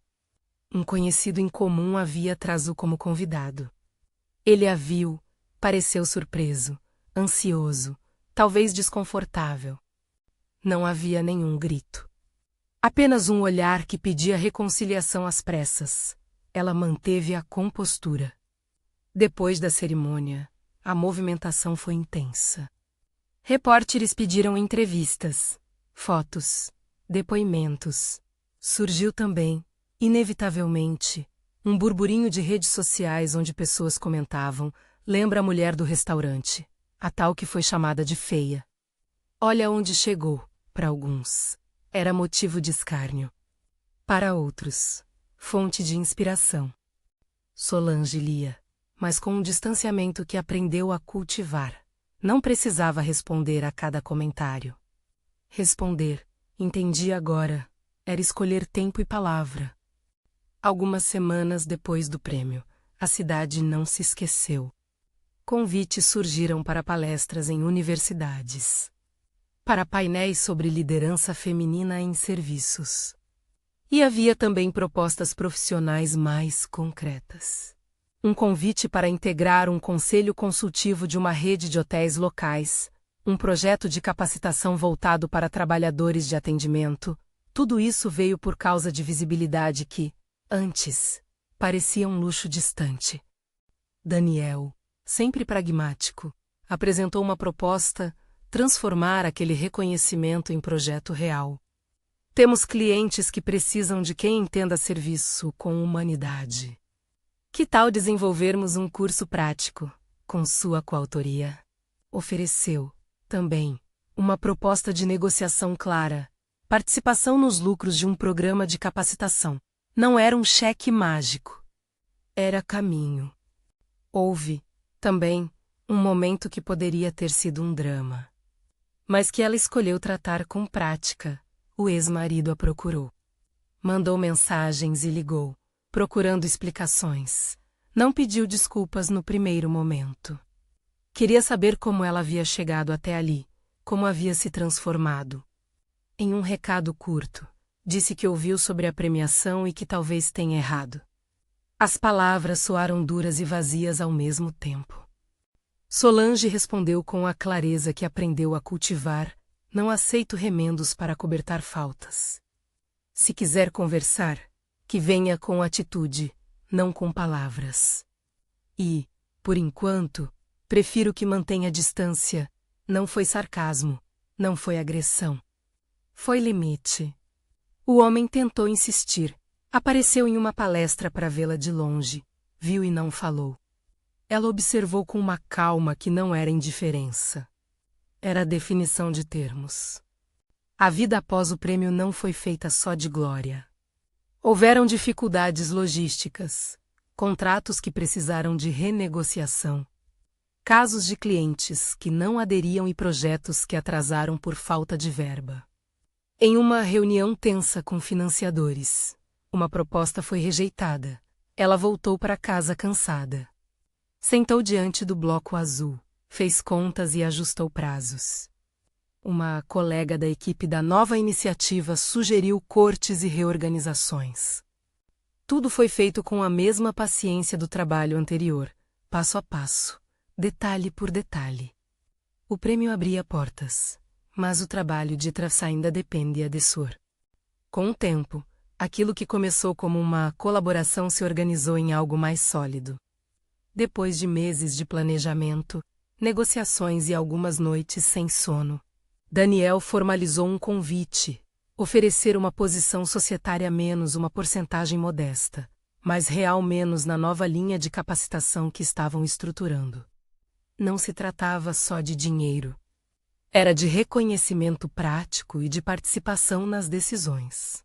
Um conhecido em comum havia trazido como convidado. Ele a viu, pareceu surpreso, ansioso, talvez desconfortável. Não havia nenhum grito. Apenas um olhar que pedia reconciliação às pressas. Ela manteve a compostura. Depois da cerimônia, a movimentação foi intensa. Repórteres pediram entrevistas, fotos, depoimentos. Surgiu também, inevitavelmente, um burburinho de redes sociais onde pessoas comentavam: lembra a mulher do restaurante, a tal que foi chamada de feia. Olha onde chegou, para alguns. Era motivo de escárnio. Para outros, fonte de inspiração. Solange lia, mas com um distanciamento que aprendeu a cultivar. Não precisava responder a cada comentário. Responder, entendi agora, era escolher tempo e palavra. Algumas semanas depois do prêmio, a cidade não se esqueceu. Convites surgiram para palestras em universidades. Para painéis sobre liderança feminina em serviços. E havia também propostas profissionais mais concretas. Um convite para integrar um conselho consultivo de uma rede de hotéis locais, um projeto de capacitação voltado para trabalhadores de atendimento. Tudo isso veio por causa de visibilidade que, antes, parecia um luxo distante. Daniel, sempre pragmático, apresentou uma proposta: transformar aquele reconhecimento em projeto real. Temos clientes que precisam de quem entenda serviço com humanidade. Que tal desenvolvermos um curso prático, com sua coautoria? Ofereceu, também, uma proposta de negociação clara: participação nos lucros de um programa de capacitação. Não era um cheque mágico. Era caminho. Houve, também, um momento que poderia ter sido um drama. Mas que ela escolheu tratar com prática. O ex-marido a procurou. Mandou mensagens e ligou, procurando explicações. Não pediu desculpas no primeiro momento. Queria saber como ela havia chegado até ali, como havia se transformado. Em um recado curto, disse que ouviu sobre a premiação e que talvez tenha errado. As palavras soaram duras e vazias ao mesmo tempo. Solange respondeu com a clareza que aprendeu a cultivar: não aceito remendos para cobertar faltas. Se quiser conversar, que venha com atitude, não com palavras. E, por enquanto, prefiro que mantenha distância. Não foi sarcasmo, não foi agressão. Foi limite. O homem tentou insistir. Apareceu em uma palestra para vê-la de longe. Viu e não falou. Ela observou com uma calma que não era indiferença. Era a definição de termos. A vida após o prêmio não foi feita só de glória. Houveram dificuldades logísticas, contratos que precisaram de renegociação, casos de clientes que não aderiam e projetos que atrasaram por falta de verba. Em uma reunião tensa com financiadores, uma proposta foi rejeitada. Ela voltou para casa cansada. Sentou diante do bloco azul, fez contas e ajustou prazos. Uma colega da equipe da nova iniciativa sugeriu cortes e reorganizações. Tudo foi feito com a mesma paciência do trabalho anterior, passo a passo, detalhe por detalhe. O prêmio abria portas, mas o trabalho de trás ainda dependia de Sur. Com o tempo, aquilo que começou como uma colaboração se organizou em algo mais sólido. Depois de meses de planejamento, negociações e algumas noites sem sono, Daniel formalizou um convite: oferecer uma posição societária menos uma porcentagem modesta, mas real menos na nova linha de capacitação que estavam estruturando. Não se tratava só de dinheiro. Era de reconhecimento prático e de participação nas decisões.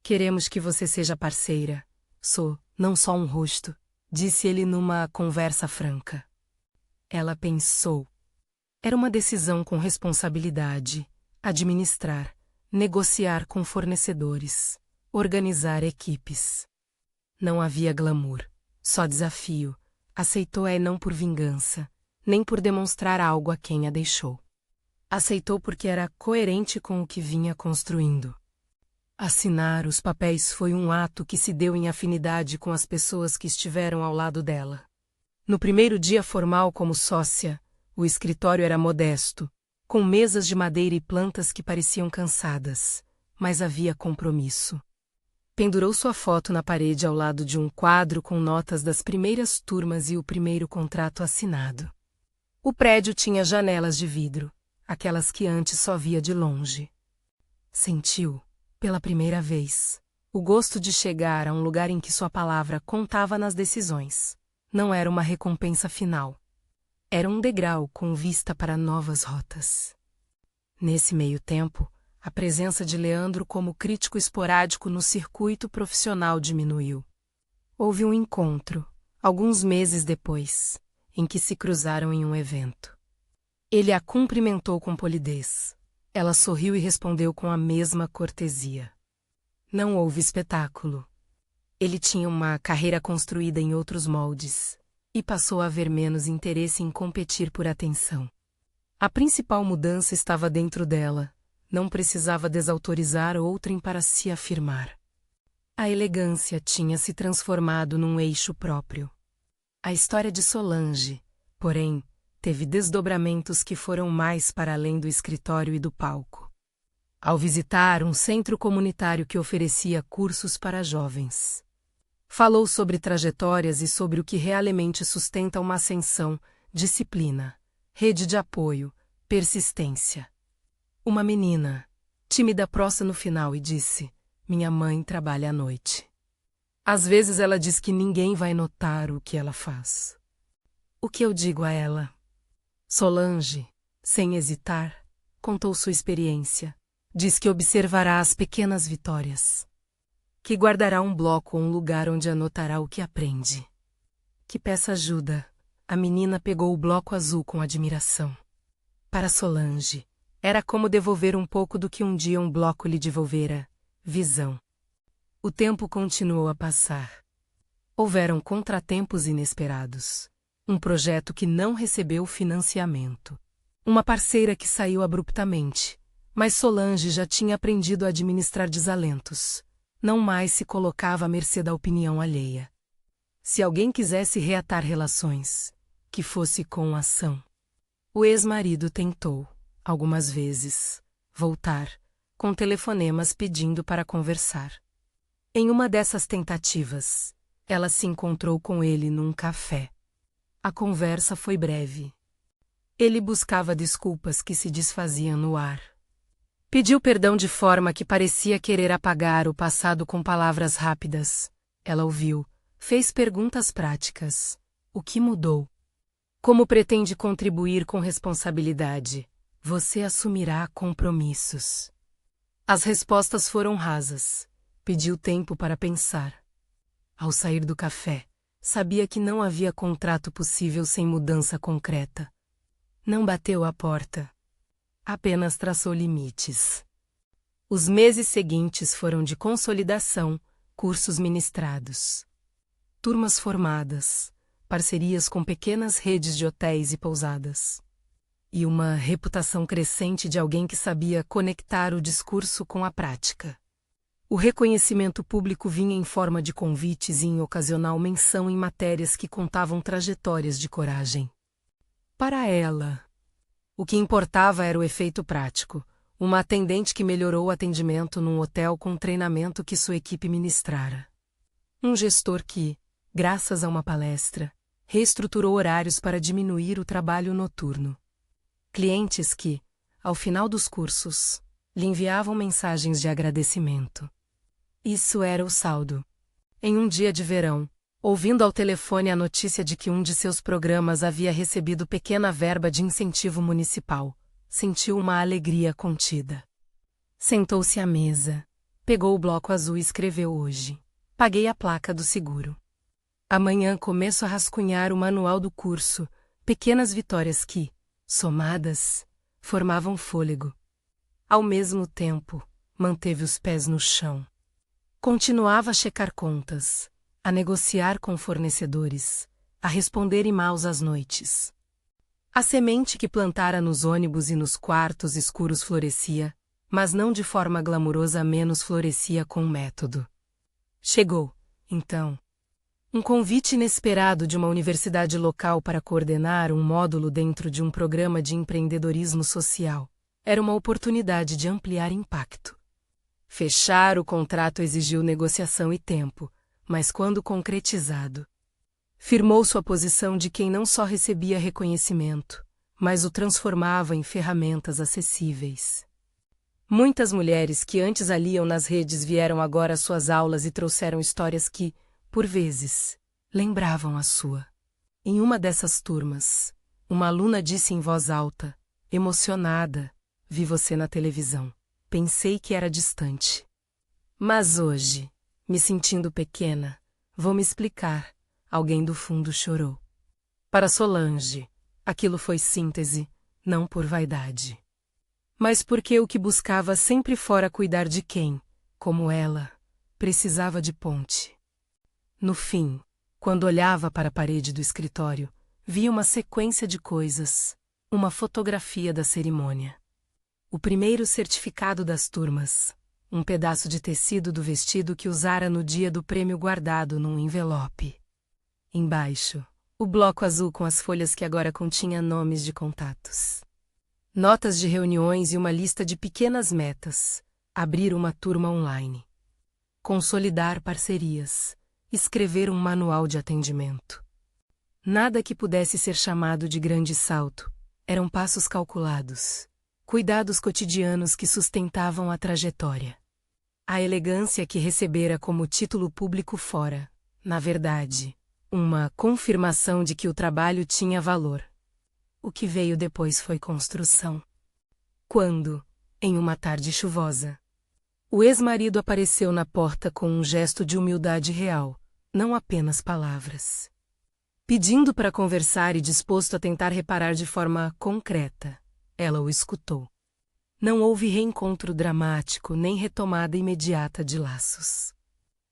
Queremos que você seja parceira. Sou, não só um rosto, disse ele numa conversa franca. Ela pensou. Era uma decisão com responsabilidade: administrar, negociar com fornecedores, organizar equipes. Não havia glamour, só desafio. Aceitou não por vingança, nem por demonstrar algo a quem a deixou. Aceitou porque era coerente com o que vinha construindo. Assinar os papéis foi um ato que se deu em afinidade com as pessoas que estiveram ao lado dela. No primeiro dia formal como sócia, o escritório era modesto, com mesas de madeira e plantas que pareciam cansadas, mas havia compromisso. Pendurou sua foto na parede ao lado de um quadro com notas das primeiras turmas e o primeiro contrato assinado. O prédio tinha janelas de vidro, aquelas que antes só via de longe. Sentiu, pela primeira vez, o gosto de chegar a um lugar em que sua palavra contava nas decisões. Não era uma recompensa final. Era um degrau com vista para novas rotas. Nesse meio tempo, a presença de Leandro como crítico esporádico no circuito profissional diminuiu. Houve um encontro, alguns meses depois, em que se cruzaram em um evento. Ele a cumprimentou com polidez. Ela sorriu e respondeu com a mesma cortesia. Não houve espetáculo. Ele tinha uma carreira construída em outros moldes e passou a haver menos interesse em competir por atenção. A principal mudança estava dentro dela. Não precisava desautorizar outrem para se afirmar. A elegância tinha se transformado num eixo próprio. A história de Solange, porém, teve desdobramentos que foram mais para além do escritório e do palco. Ao visitar um centro comunitário que oferecia cursos para jovens, falou sobre trajetórias e sobre o que realmente sustenta uma ascensão: disciplina, rede de apoio, persistência. Uma menina, tímida, prosa no final e disse: "Minha mãe trabalha à noite. Às vezes ela diz que ninguém vai notar o que ela faz. O que eu digo a ela?" Solange, sem hesitar, contou sua experiência. Diz que observará as pequenas vitórias, que guardará um bloco ou um lugar onde anotará o que aprende. Que peça ajuda. A menina pegou o bloco azul com admiração. Para Solange, era como devolver um pouco do que um dia um bloco lhe devolvera: visão. O tempo continuou a passar. Houveram contratempos inesperados. Um projeto que não recebeu financiamento. Uma parceira que saiu abruptamente. Mas Solange já tinha aprendido a administrar desalentos. Não mais se colocava à mercê da opinião alheia. Se alguém quisesse reatar relações, que fosse com ação. O ex-marido tentou, algumas vezes, voltar, com telefonemas pedindo para conversar. Em uma dessas tentativas, ela se encontrou com ele num café. A conversa foi breve. Ele buscava desculpas que se desfaziam no ar. Pediu perdão de forma que parecia querer apagar o passado com palavras rápidas. Ela ouviu, fez perguntas práticas. O que mudou? Como pretende contribuir com responsabilidade? Você assumirá compromissos. As respostas foram rasas. Pediu tempo para pensar. Ao sair do café, sabia que não havia contrato possível sem mudança concreta. Não bateu à porta. Apenas traçou limites. Os meses seguintes foram de consolidação, cursos ministrados, turmas formadas, parcerias com pequenas redes de hotéis e pousadas, e uma reputação crescente de alguém que sabia conectar o discurso com a prática. O reconhecimento público vinha em forma de convites e em ocasional menção em matérias que contavam trajetórias de coragem. Para ela, o que importava era o efeito prático. Uma atendente que melhorou o atendimento num hotel com treinamento que sua equipe ministrara. Um gestor que, graças a uma palestra, reestruturou horários para diminuir o trabalho noturno. Clientes que, ao final dos cursos, lhe enviavam mensagens de agradecimento. Isso era o saldo. Em um dia de verão, ouvindo ao telefone a notícia de que um de seus programas havia recebido pequena verba de incentivo municipal, sentiu uma alegria contida. Sentou-se à mesa, pegou o bloco azul e escreveu: hoje. Paguei a placa do seguro. Amanhã começo a rascunhar o manual do curso, pequenas vitórias que, somadas, formavam fôlego. Ao mesmo tempo, manteve os pés no chão. Continuava a checar contas, a negociar com fornecedores, a responder e-mails às noites. A semente que plantara nos ônibus e nos quartos escuros florescia, mas não de forma glamurosa, menos florescia com método. Chegou, então, um convite inesperado de uma universidade local para coordenar um módulo dentro de um programa de empreendedorismo social. Era uma oportunidade de ampliar impacto. Fechar o contrato exigiu negociação e tempo, mas quando concretizado, firmou sua posição de quem não só recebia reconhecimento, mas o transformava em ferramentas acessíveis. Muitas mulheres que antes ali iam nas redes vieram agora às suas aulas e trouxeram histórias que, por vezes, lembravam a sua. Em uma dessas turmas, uma aluna disse em voz alta, emocionada: vi você na televisão. Pensei que era distante. Mas hoje, me sentindo pequena, vou me explicar. Alguém do fundo chorou. Para Solange, aquilo foi síntese, não por vaidade, mas porque o que buscava sempre fora cuidar de quem, como ela, precisava de ponte. No fim, quando olhava para a parede do escritório, via uma sequência de coisas, uma fotografia da cerimônia. O primeiro certificado das turmas, um pedaço de tecido do vestido que usara no dia do prêmio guardado num envelope. Embaixo, O bloco azul com as folhas que agora continha nomes de contatos. Notas de reuniões e uma lista de pequenas metas. Abrir uma turma online. Consolidar parcerias. Escrever um manual de atendimento. Nada que pudesse ser chamado de grande salto. Eram passos calculados. Cuidados cotidianos que sustentavam a trajetória. A elegância que recebera como título público fora, na verdade, uma confirmação de que o trabalho tinha valor. O que veio depois foi construção. Quando, em uma tarde chuvosa, o ex-marido apareceu na porta com um gesto de humildade real, não apenas palavras. Pedindo para conversar e disposto a tentar reparar de forma concreta, ela o escutou. Não houve reencontro dramático nem retomada imediata de laços.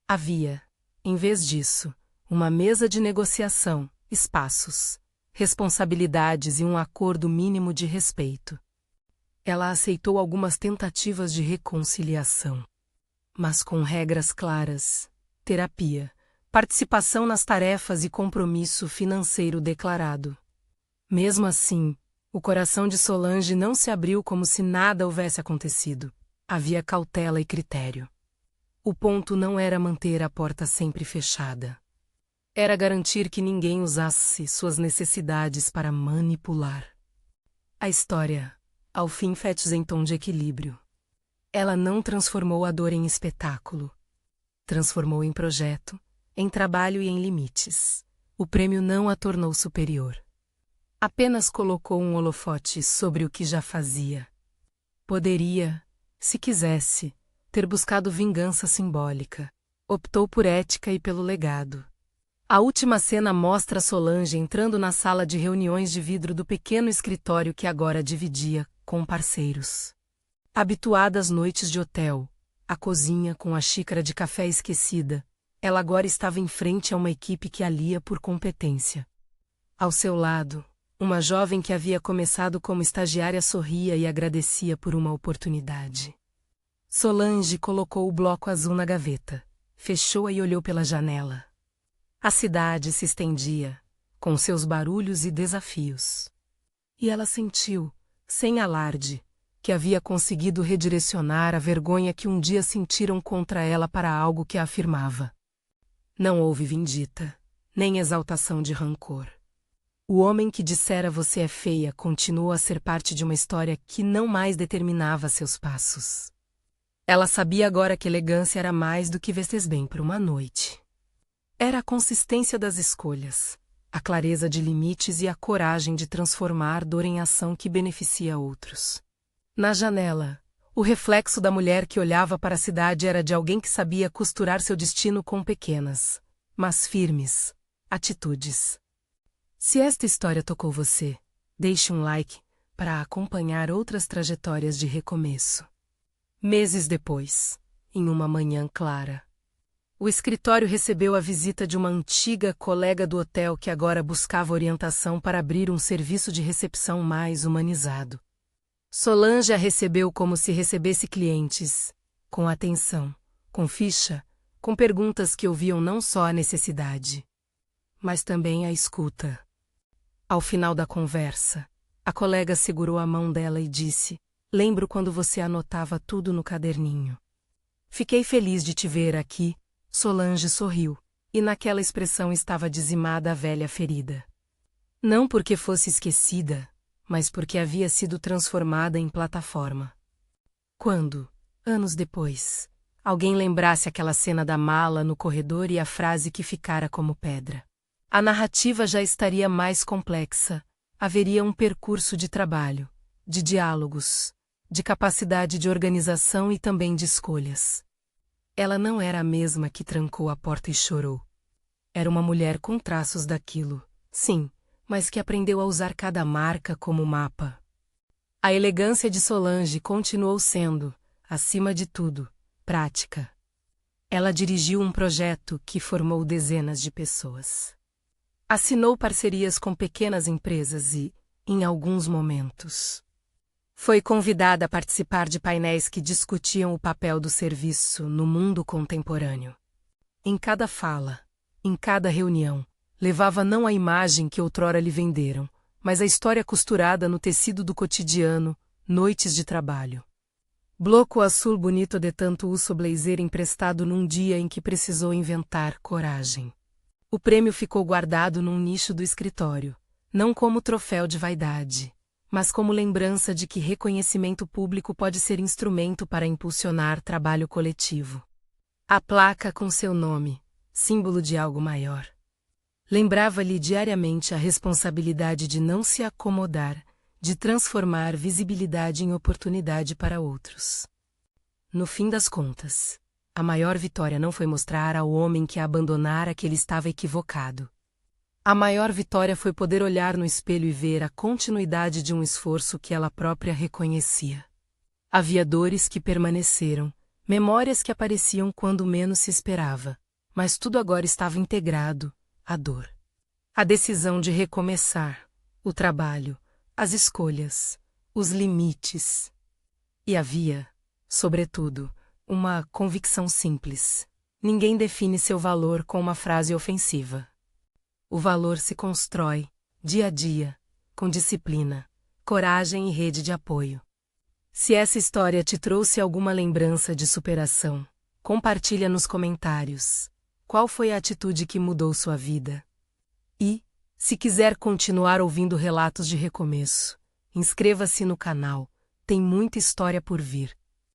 Havia, em vez disso, uma mesa de negociação, espaços, responsabilidades e um acordo mínimo de respeito. Ela aceitou algumas tentativas de reconciliação, mas com regras claras, terapia, participação nas tarefas e compromisso financeiro declarado. Mesmo assim, o coração de Solange não se abriu como se nada houvesse acontecido. Havia cautela e critério. O ponto não era manter a porta sempre fechada. Era garantir que ninguém usasse suas necessidades para manipular. A história, ao fim, fez em tom de equilíbrio. Ela não transformou a dor em espetáculo. Transformou em projeto, em trabalho e em limites. O prêmio não a tornou superior. Apenas colocou um holofote sobre o que já fazia. Poderia, se quisesse, ter buscado vingança simbólica. Optou por ética e pelo legado. A última cena mostra Solange entrando na sala de reuniões de vidro do pequeno escritório que agora dividia com parceiros. Habituada às noites de hotel, a cozinha com a xícara de café esquecida, ela agora estava em frente a uma equipe que a lia por competência. Ao seu lado, uma jovem que havia começado como estagiária sorria e agradecia por uma oportunidade. Solange colocou o bloco azul na gaveta, fechou-a e olhou pela janela. A cidade se estendia, com seus barulhos e desafios. E ela sentiu, sem alarde, que havia conseguido redirecionar a vergonha que um dia sentiram contra ela para algo que a afirmava. Não houve vindita, nem exaltação de rancor. O homem que dissera você é feia continuou a ser parte de uma história que não mais determinava seus passos. Ela sabia agora que elegância era mais do que vestes bem por uma noite. Era a consistência das escolhas, a clareza de limites e a coragem de transformar dor em ação que beneficia outros. Na janela, o reflexo da mulher que olhava para a cidade era de alguém que sabia costurar seu destino com pequenas, mas firmes, atitudes. Se esta história tocou você, deixe um like para acompanhar outras trajetórias de recomeço. Meses depois, em uma manhã clara, o escritório recebeu a visita de uma antiga colega do hotel que agora buscava orientação para abrir um serviço de recepção mais humanizado. Solange a recebeu como se recebesse clientes, com atenção, com ficha, com perguntas que ouviam não só a necessidade, mas também a escuta. Ao final da conversa, a colega segurou a mão dela e disse: "Lembro quando você anotava tudo no caderninho. Fiquei feliz de te ver aqui." Solange sorriu, e naquela expressão estava dizimada a velha ferida. Não porque fosse esquecida, mas porque havia sido transformada em plataforma. Quando, anos depois, alguém lembrasse aquela cena da mala no corredor e a frase que ficara como pedra, a narrativa já estaria mais complexa, haveria um percurso de trabalho, de diálogos, de capacidade de organização e também de escolhas. Ela não era a mesma que trancou a porta e chorou. Era uma mulher com traços daquilo, sim, mas que aprendeu a usar cada marca como mapa. A elegância de Solange continuou sendo, acima de tudo, prática. Ela dirigiu um projeto que formou dezenas de pessoas. Assinou parcerias com pequenas empresas e, em alguns momentos, foi convidada a participar de painéis que discutiam o papel do serviço no mundo contemporâneo. Em cada fala, em cada reunião, Levava não a imagem que outrora lhe venderam, mas a história costurada no tecido do cotidiano, noites de trabalho. Bloco azul bonito de tanto uso blazer emprestado num dia em que precisou inventar coragem. O prêmio ficou guardado num nicho do escritório, não como troféu de vaidade, mas como lembrança de que reconhecimento público pode ser instrumento para impulsionar trabalho coletivo. A placa com seu nome, símbolo de algo maior. Lembrava-lhe diariamente a responsabilidade de não se acomodar, de transformar visibilidade em oportunidade para outros. No fim das contas, a maior vitória não foi mostrar ao homem que a abandonara que ele estava equivocado. A maior vitória foi poder olhar no espelho e ver a continuidade de um esforço que ela própria reconhecia. Havia dores que permaneceram, memórias que apareciam quando menos se esperava, mas tudo agora estava integrado, a dor. A decisão de recomeçar, o trabalho, as escolhas, os limites. E havia, sobretudo, uma convicção simples. Ninguém define seu valor com uma frase ofensiva. O valor se constrói, dia a dia, com disciplina, coragem e rede de apoio. Se essa história te trouxe alguma lembrança de superação, compartilha nos comentários. Qual foi a atitude que mudou sua vida? E, se quiser continuar ouvindo relatos de recomeço, inscreva-se no canal, tem muita história por vir.